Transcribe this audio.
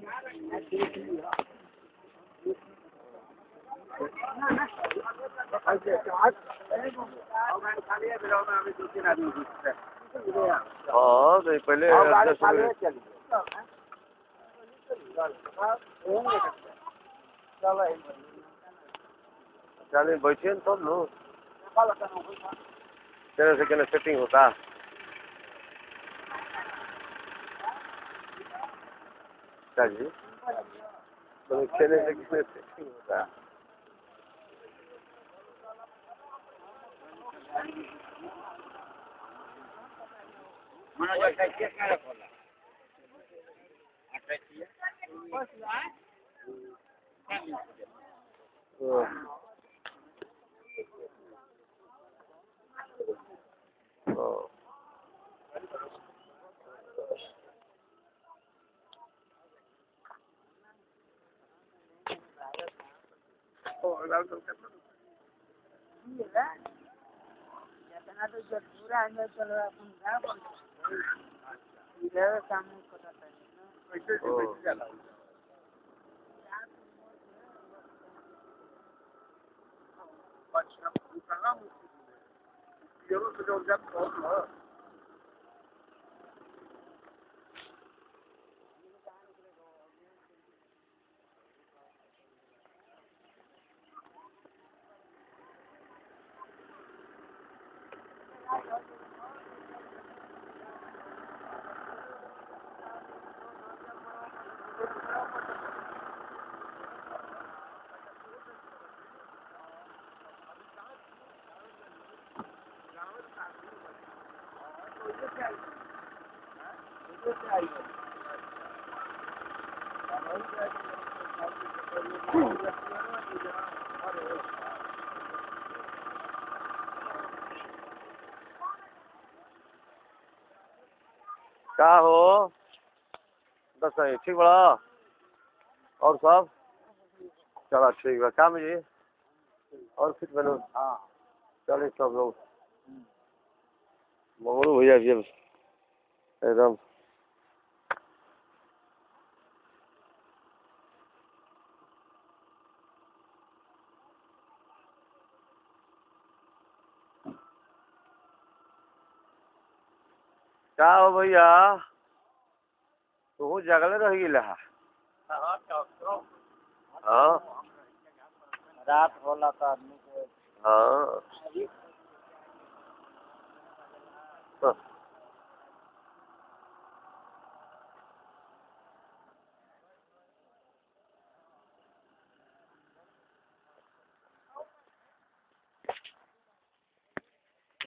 हाँ तो पहले चलिए बैठिए तब नो कहने से कहने सेटिंग होता क्या जी तो कहने से किसने सेटिंग होता क्या हो बस नहीं ठीक बड़ा और सब चलो ठीक है क्या मुझे और फिर बनो हाँ चलिए सब लोग मंगलू भैया जी एकदम क्या हो भैया तू जगले रह गिला हाँ रात होला तो आदमी हाँ